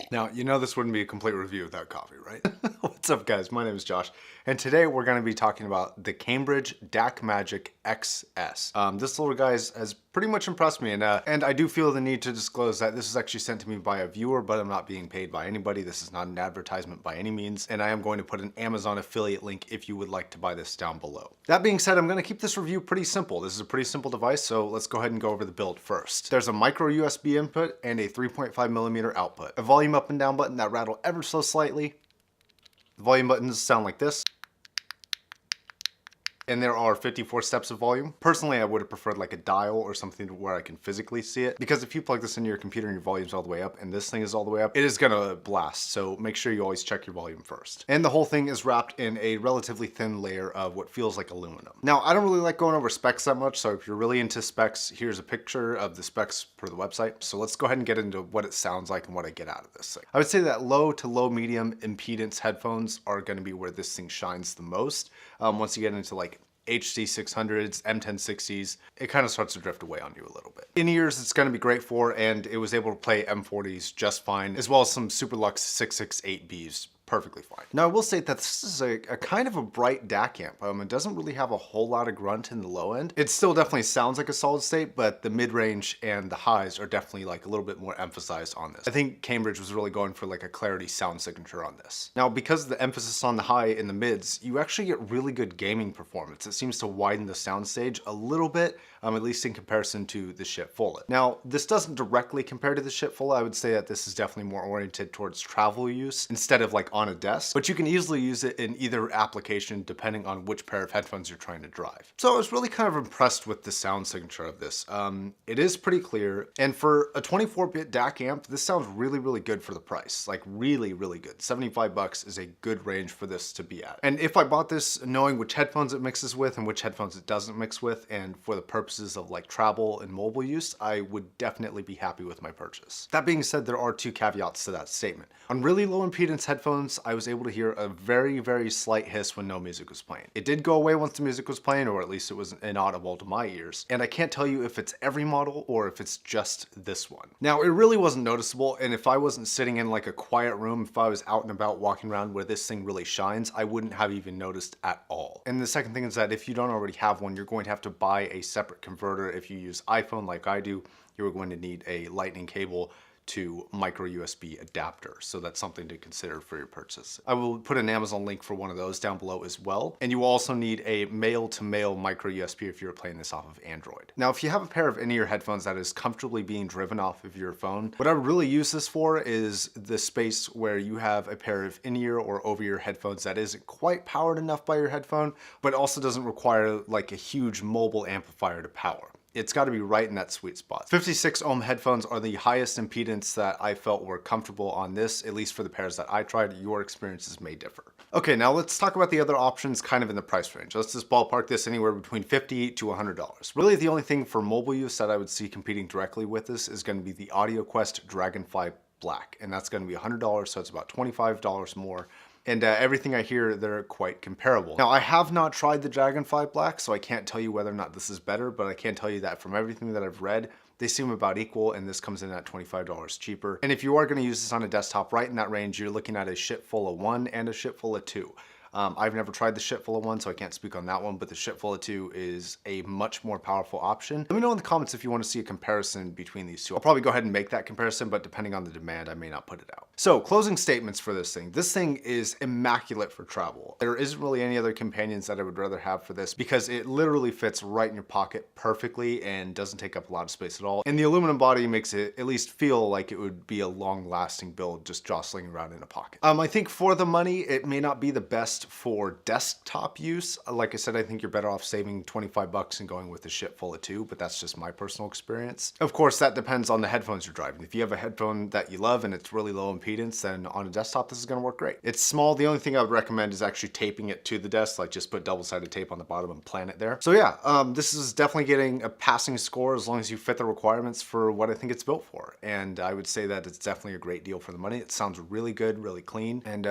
Now, you know this wouldn't be a complete review without coffee, right? What's up, guys? My name is Josh, and today we're going to be talking about the Cambridge DACMAGIC XS. This little guy has pretty much impressed me, and I do feel the need to disclose that this is actually sent to me by a viewer, but I'm not being paid by anybody. This is not an advertisement by any means, and I am going to put an Amazon affiliate link if you would like to buy this down below. That being said, I'm going to keep this review pretty simple. This is a pretty simple device, so let's go ahead and go over the build first. There's a micro USB input and a 3.5mm output. A volume up and down button that rattle ever so slightly. The volume buttons sound like this. And there are 54 steps of volume. Personally, I would have preferred like a dial or something where I can physically see it, because if you plug this into your computer and your volume's all the way up and this thing is all the way up, it is gonna blast. So make sure you always check your volume first. And the whole thing is wrapped in a relatively thin layer of what feels like aluminum. Now, I don't really like going over specs that much, so if you're really into specs, here's a picture of the specs per the website. So let's go ahead and get into what it sounds like and what I get out of this thing. I would say that low to low medium impedance headphones are gonna be where this thing shines the most. Once you get into like HD600s, M1060s, it kind of starts to drift away on you a little bit. In-ears it's going to be great for, and it was able to play M40s just fine, as well as some Superlux 668Bs. Perfectly fine. Now, I will say that this is a kind of a bright DACAMP. It doesn't really have a whole lot of grunt in the low end. It still definitely sounds like a solid state, but the mid-range and the highs are definitely like a little bit more emphasized on this. I think Cambridge was really going for like a clarity sound signature on this. Now, because of the emphasis on the high in the mids, you actually get really good gaming performance. It seems to widen the sound stage a little bit, at least in comparison to the Shitfulla. Now, this doesn't directly compare to the Shitfulla. I would say that this is definitely more oriented towards travel use instead of like on a desk, but you can easily use it in either application depending on which pair of headphones you're trying to drive. So I was really kind of impressed with the sound signature of this. It is pretty clear, and for a 24-bit DAC amp, this sounds really, really good for the price. Like really, really good. 75 bucks is a good range for this to be at. And if I bought this knowing which headphones it mixes with and which headphones it doesn't mix with, and for the purposes of like travel and mobile use, I would definitely be happy with my purchase. That being said, there are two caveats to that statement. On really low impedance headphones, I was able to hear a very, very slight hiss when no music was playing. It did go away once the music was playing, or at least it was inaudible to my ears. And I can't tell you if it's every model or if it's just this one. Now, it really wasn't noticeable, and if I wasn't sitting in like a quiet room, if I was out and about walking around where this thing really shines, I wouldn't have even noticed at all. And the second thing is that if you don't already have one, you're going to have to buy a separate converter. If you use iPhone like I do, you're going to need a lightning cable to micro USB adapter. So that's something to consider for your purchase. I will put an Amazon link for one of those down below as well. And you will also need a male-to-male micro USB if you're playing this off of Android. Now, if you have a pair of in-ear headphones that is comfortably being driven off of your phone, what I would really use this for is the space where you have a pair of in-ear or over-ear headphones that isn't quite powered enough by your headphone, but also doesn't require like a huge mobile amplifier to power. It's got to be right in that sweet spot. 56 ohm headphones are the highest impedance that I felt were comfortable on this, at least for the pairs that I tried. Your experiences may differ. Okay, now let's talk about the other options kind of in the price range. Let's just ballpark this anywhere between $50 to $100. Really, the only thing for mobile use that I would see competing directly with this is going to be the AudioQuest Dragonfly Black, and that's going to be $100, so it's about $25 more. And everything I hear, they're quite comparable. Now, I have not tried the Dragonfly Black, so I can't tell you whether or not this is better, but I can tell you that from everything that I've read, they seem about equal, and this comes in at $25 cheaper. And if you are gonna use this on a desktop right in that range, you're looking at a Shitfulla 1 and a Shitfulla 2. I've never tried the Shitfulla 1, so I can't speak on that one, but the Shitfulla 2 is a much more powerful option. Let me know in the comments if you want to see a comparison between these two. I'll probably go ahead and make that comparison, but depending on the demand, I may not put it out. So, closing statements for this thing. This thing is immaculate for travel. There isn't really any other companions that I would rather have for this, because it literally fits right in your pocket perfectly and doesn't take up a lot of space at all. And the aluminum body makes it at least feel like it would be a long-lasting build just jostling around in a pocket. I think for the money, it may not be the best for desktop use. Like I said, I think you're better off saving 25 bucks and going with the Shitfulla 2, but that's just my personal experience. Of course, that depends on the headphones you're driving. If you have a headphone that you love and it's really low impedance, then on a desktop, this is gonna work great. It's small. The only thing I would recommend is actually taping it to the desk, like just put double-sided tape on the bottom and plant it there. So yeah, this is definitely getting a passing score as long as you fit the requirements for what I think it's built for. And I would say that it's definitely a great deal for the money. It sounds really good, really clean, and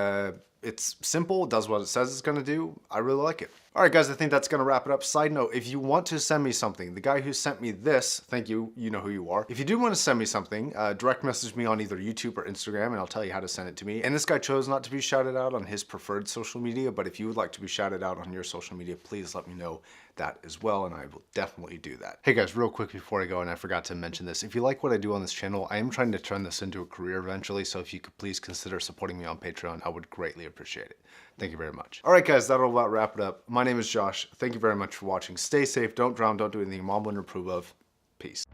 it's simple, does what it says it's gonna do. I really like it. All right, guys, I think that's going to wrap it up. Side note, if you want to send me something, the guy who sent me this, thank you, you know who you are. If you do want to send me something, direct message me on either YouTube or Instagram, and I'll tell you how to send it to me. And this guy chose not to be shouted out on his preferred social media, but if you would like to be shouted out on your social media, please let me know that as well, and I will definitely do that. Hey guys, real quick before I go, and I forgot to mention this, if you like what I do on this channel, I am trying to turn this into a career eventually, so if you could please consider supporting me on Patreon, I would greatly appreciate it. Thank you very much. All right, guys, that'll about wrap it up. My name is Josh. Thank you very much for watching. Stay safe, don't drown, don't do anything mom wouldn't approve of. Peace.